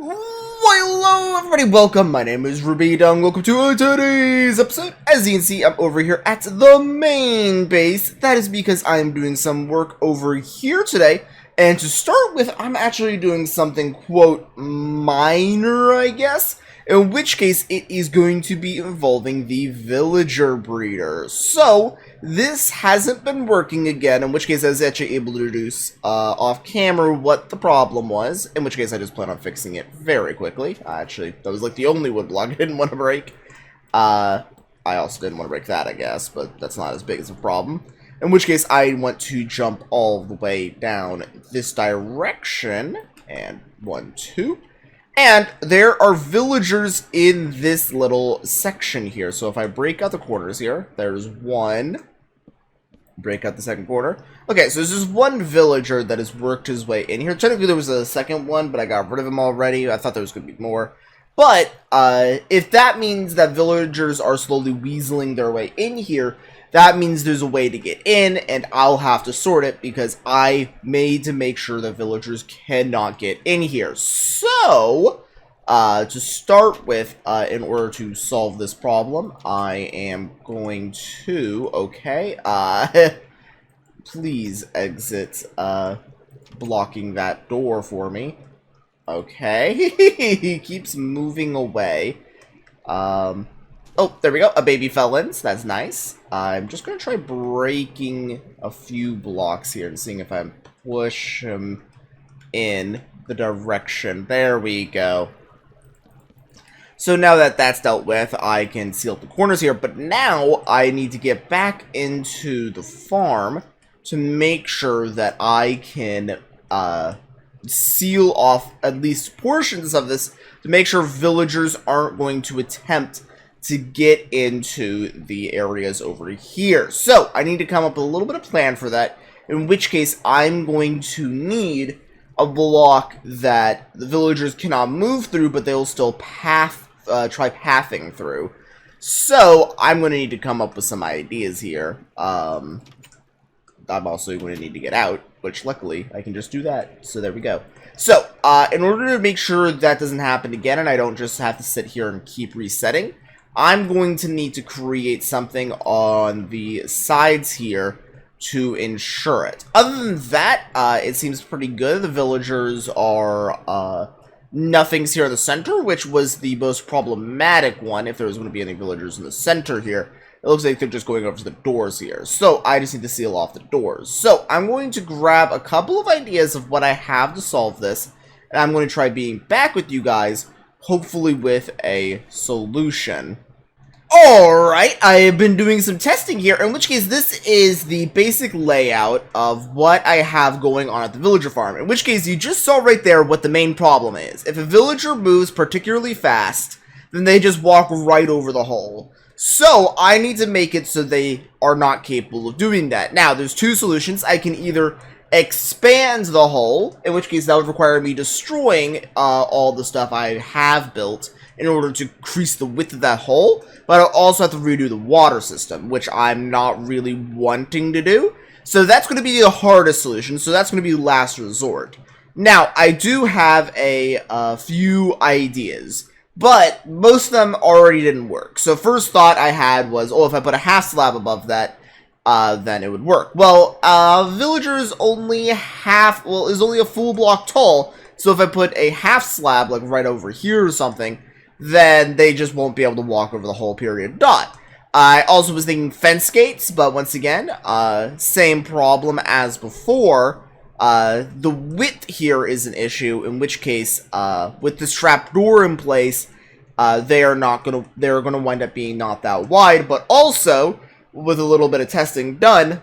Well, hello everybody, welcome, my name is Rubydung, welcome to today's episode. As you can see, I'm over here at the main base. That is because I am doing some work over here today. And to start with, I'm actually doing something, quote, minor, I guess. In which case, it is going to be involving the villager breeder. So, this hasn't been working again, in which case I was actually able to deduce off camera what the problem was, in which case I just plan on fixing it very quickly. Actually, that was like the only wood block I didn't want to break. I also didn't want to break that, I guess, but that's not as big as a problem. In which case, I want to jump all the way down this direction, and 1, 2... And there are villagers in this little section here. So if I break out the corners here, there's one. Break out the second corner. Okay, so there's just one villager that has worked his way in here. Technically there was a second one, but I got rid of him already. I thought there was going to be more. But if that means that villagers are slowly weaseling their way in here, that means there's a way to get in, and I'll have to sort it because I made to make sure that villagers cannot get in here. So, to start with, in order to solve this problem, I am going to, please exit, blocking that door for me. Okay, he keeps moving away. Oh, there we go. A baby fell in, so that's nice. I'm just going to try breaking a few blocks here and seeing if I push him in the direction. There we go. So now that that's dealt with, I can seal up the corners here. But now I need to get back into the farm to make sure that I can seal off at least portions of this to make sure villagers aren't going to attempt to get into the areas over here. So, I need to come up with a little bit of plan for that, in which case I'm going to need a block that the villagers cannot move through, but they'll still try pathing through. So, I'm going to need to come up with some ideas here. I'm also going to need to get out, which luckily I can just do that. So, there we go. So, in order to make sure that doesn't happen again, and I don't just have to sit here and keep resetting, I'm going to need to create something on the sides here to ensure it. Other than that, it seems pretty good. The villagers are nothings here in the center, which was the most problematic one. If there was going to be any villagers in the center here, it looks like they're just going over to the doors here. So I just need to seal off the doors. So I'm going to grab a couple of ideas of what I have to solve this, and I'm going to try being back with you guys, hopefully with a solution. Alright, I have been doing some testing here, in which case this is the basic layout of what I have going on at the villager farm. In which case, you just saw right there what the main problem is. If a villager moves particularly fast, then they just walk right over the hole. So, I need to make it so they are not capable of doing that. Now, there's two solutions. I can either expand the hole, in which case that would require me destroying all the stuff I have built in order to increase the width of that hole, but I'll also have to redo the water system, which I'm not really wanting to do. So that's going to be the hardest solution, so that's going to be last resort. Now, I do have a few ideas, but most of them already didn't work. So first thought I had was, oh, if I put a half slab above that, then it would work. Well, villager is only is only a full block tall, so if I put a half slab, like right over here or something, then they just won't be able to walk over the whole period dot. I also was thinking fence gates, but once again, same problem as before. The width here is an issue, in which case, with this trap door in place, they're gonna wind up being not that wide, but also, with a little bit of testing done,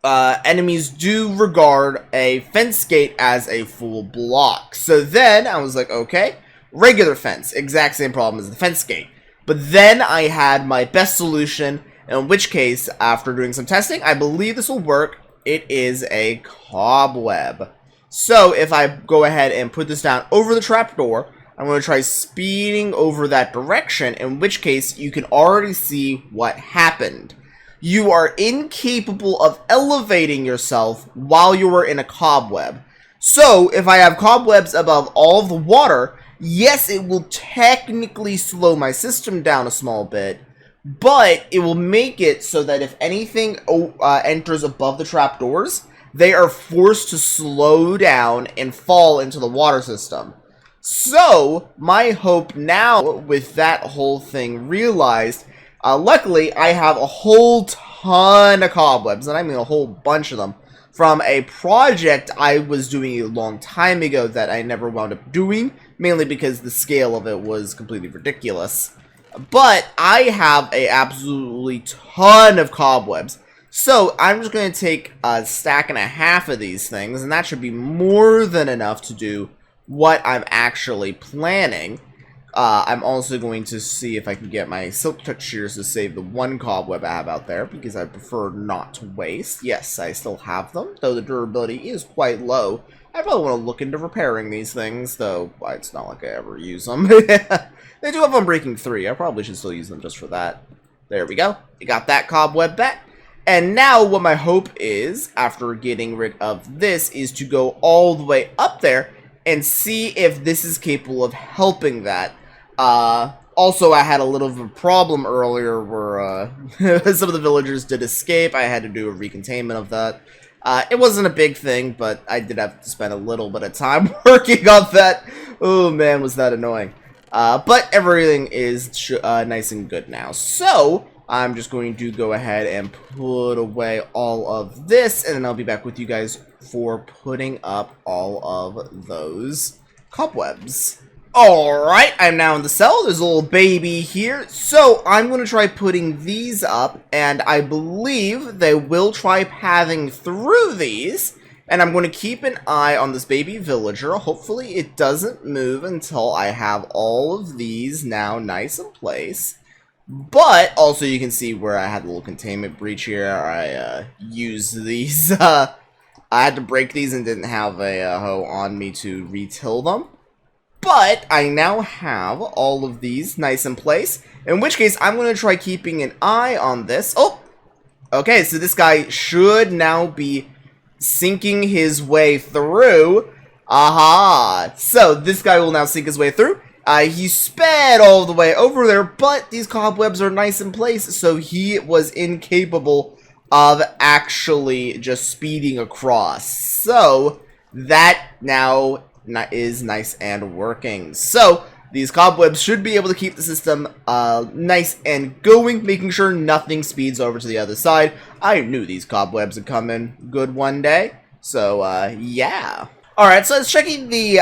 enemies do regard a fence gate as a full block. So then, I was like, okay, regular fence, exact same problem as the fence gate. But then I had my best solution, in which case, after doing some testing, I believe this will work. It is a cobweb. So if I go ahead and put this down over the trapdoor, I'm going to try speeding over that direction, in which case you can already see what happened. You are incapable of elevating yourself while you are in a cobweb. So, if I have cobwebs above all of the water, yes, it will technically slow my system down a small bit, but it will make it so that if anything enters above the trapdoors, they are forced to slow down and fall into the water system. So, my hope now, with that whole thing realized, luckily, I have a whole ton of cobwebs, and I mean a whole bunch of them, from a project I was doing a long time ago that I never wound up doing, mainly because the scale of it was completely ridiculous. But I have a absolutely ton of cobwebs. So I'm just going to take a stack and a half of these things, and that should be more than enough to do what I'm actually planning. I'm also going to see if I can get my silk touch shears to save the one cobweb I have out there, because I prefer not to waste. Yes, I still have them, though the durability is quite low. I probably want to look into repairing these things, though it's not like I ever use them. They do have Unbreaking 3. I probably should still use them just for that. There we go. You got that cobweb back. And now what my hope is, after getting rid of this, is to go all the way up there and see if this is capable of helping that. Also, I had a little of a problem earlier where some of the villagers did escape. I had to do a recontainment of that. It wasn't a big thing, but I did have to spend a little bit of time working on that. Oh man, was that annoying. But everything is nice and good now. So, I'm just going to go ahead and put away all of this, and then I'll be back with you guys for putting up all of those cobwebs. Alright, I'm now in the cell. There's a little baby here. So, I'm going to try putting these up, and I believe they will try pathing through these. And I'm going to keep an eye on this baby villager. Hopefully it doesn't move until I have all of these now nice in place. But, also you can see where I had a little containment breach here. I used these, I had to break these and didn't have a hoe on me to retill them. But I now have all of these nice in place, in which case I'm going to try keeping an eye on this. Oh! Okay, so this guy should now be sinking his way through. Aha! So, this guy will now sink his way through. He sped all the way over there, but these cobwebs are nice in place, so he was incapable of actually just speeding across. So, that now is nice and working. So, these cobwebs should be able to keep the system nice and going, making sure nothing speeds over to the other side. I knew these cobwebs would come in good one day. So, yeah. Alright, so I was checking the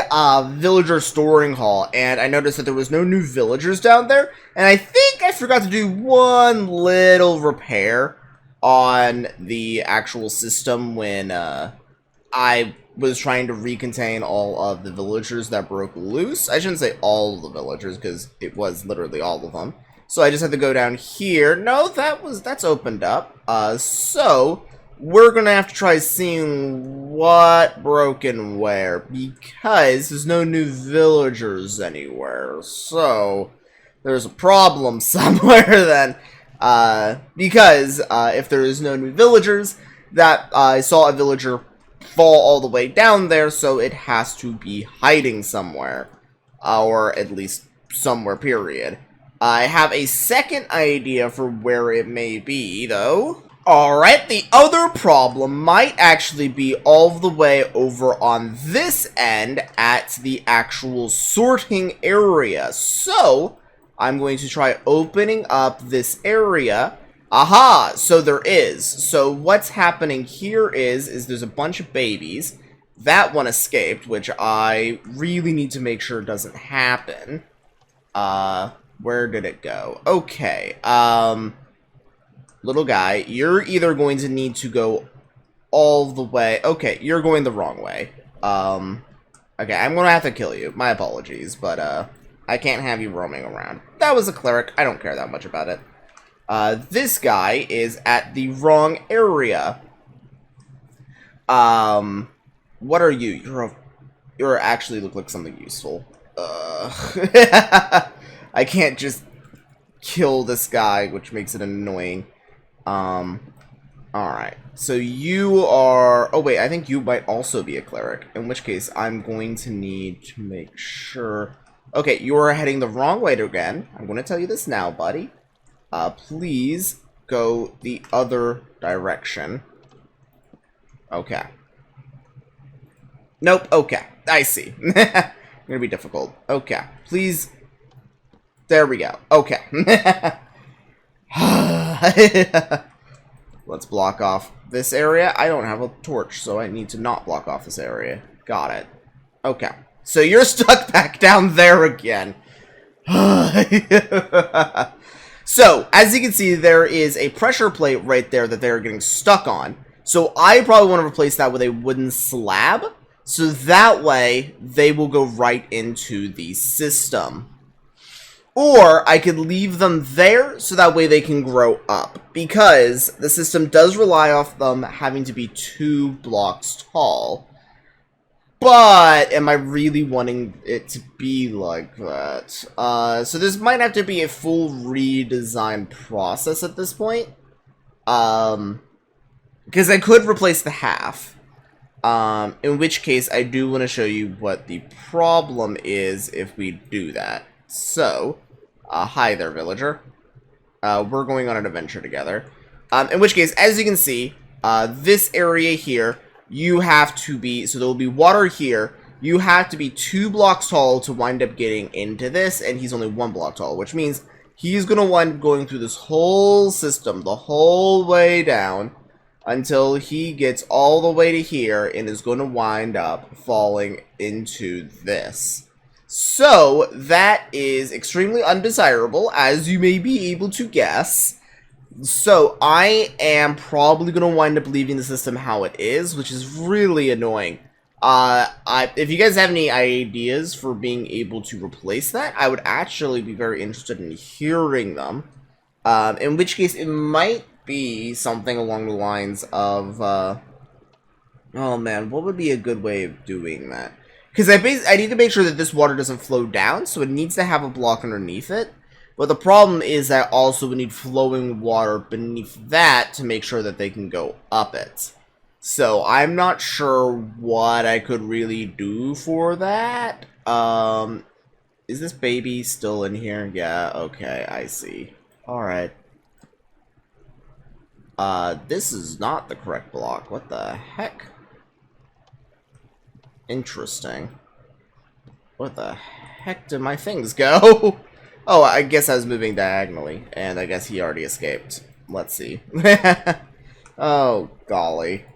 villager storing hall, and I noticed that there was no new villagers down there, and I think I forgot to do one little repair on the actual system when I was trying to recontain all of the villagers that broke loose. I shouldn't say all of the villagers, because it was literally all of them. So I just had to go down here. No, that's opened up. So we're gonna have to try seeing what broke and where, because there's no new villagers anywhere. So there's a problem somewhere then. Because if there is no new villagers, that I saw a villager fall all the way down there, so it has to be hiding somewhere, or at least somewhere, period. I have a second idea for where it may be, though. Alright, the other problem might actually be all the way over on this end at the actual sorting area. So, I'm going to try opening up this area. Aha! So there is. So what's happening here is there's a bunch of babies. That one escaped, which I really need to make sure doesn't happen. Where did it go? Okay, little guy, you're either going to need to go all the way. Okay, you're going the wrong way. Okay, I'm gonna have to kill you. My apologies, but, I can't have you roaming around. That was a cleric. I don't care that much about it. This guy is at the wrong area. What are you? You're actually look like something useful. I can't just kill this guy, which makes it annoying. Alright, so you are... Oh wait, I think you might also be a cleric. In which case, I'm going to need to make sure... Okay, you are heading the wrong way again. I'm going to tell you this now, buddy. Please go the other direction. Okay. Nope, okay. I see. Gonna be difficult. Okay, please... There we go. Okay. Let's block off this area. I don't have a torch, so I need to not block off this area. Got it. Okay. So you're stuck back down there again. So, as you can see, there is a pressure plate right there that they're getting stuck on. So I probably want to replace that with a wooden slab. So that way, they will go right into the system. Or, I could leave them there, so that way they can grow up. Because the system does rely off them having to be 2 blocks tall. But, am I really wanting it to be like that? So this might have to be a full redesign process at this point. Because I could replace the half. In which case, I do want to show you what the problem is if we do that. So, hi there, villager. We're going on an adventure together. In which case, as you can see, this area here, you have to be, so there will be water here. You have to be 2 blocks tall to wind up getting into this, and he's only 1 block tall, which means he's going to wind up going through this whole system, the whole way down, until he gets all the way to here, and is going to wind up falling into this. So, that is extremely undesirable, as you may be able to guess. So, I am probably going to wind up leaving the system how it is, which is really annoying. If you guys have any ideas for being able to replace that, I would actually be very interested in hearing them. In which case, it might be something along the lines of, oh man, what would be a good way of doing that? Because I need to make sure that this water doesn't flow down, so it needs to have a block underneath it. But the problem is that I also would need flowing water beneath that to make sure that they can go up it. So I'm not sure what I could really do for that. Is this baby still in here? Yeah, okay, I see. Alright. This is not the correct block. What the heck? Interesting. What the heck did my things go? Oh, I guess I was moving diagonally, and I guess he already escaped. Let's see. Oh, golly.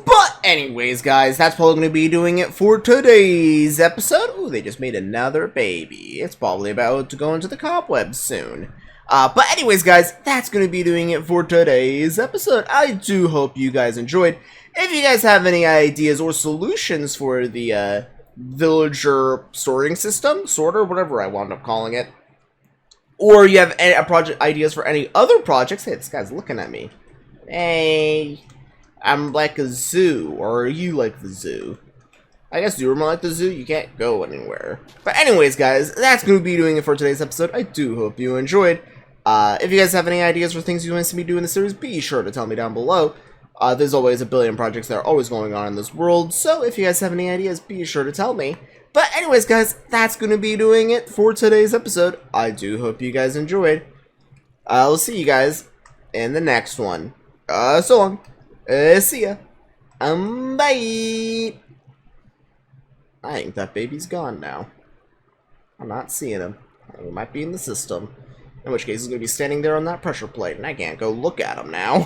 But anyways, guys, that's probably going to be doing it for today's episode. Ooh, they just made another baby. It's probably about to go into the cobwebs soon. But anyways, guys, that's going to be doing it for today's episode. I do hope you guys enjoyed. If you guys have any ideas or solutions for the villager storing system, sorter, whatever I wound up calling it, or you have any project ideas for any other projects, hey, this guy's looking at me. Hey, I'm like a zoo, or are you like the zoo? I guess you're more like the zoo, you can't go anywhere. But anyways, guys, that's going to be doing it for today's episode. I do hope you enjoyed. If you guys have any ideas for things you want to see me do in the series, be sure to tell me down below. There's always a billion projects that are always going on in this world, so if you guys have any ideas, be sure to tell me. But anyways, guys, that's going to be doing it for today's episode. I do hope you guys enjoyed. I'll see you guys in the next one. So long. See ya. Bye. I think that baby's gone now. I'm not seeing him. He might be in the system. In which case, he's going to be standing there on that pressure plate, and I can't go look at him now.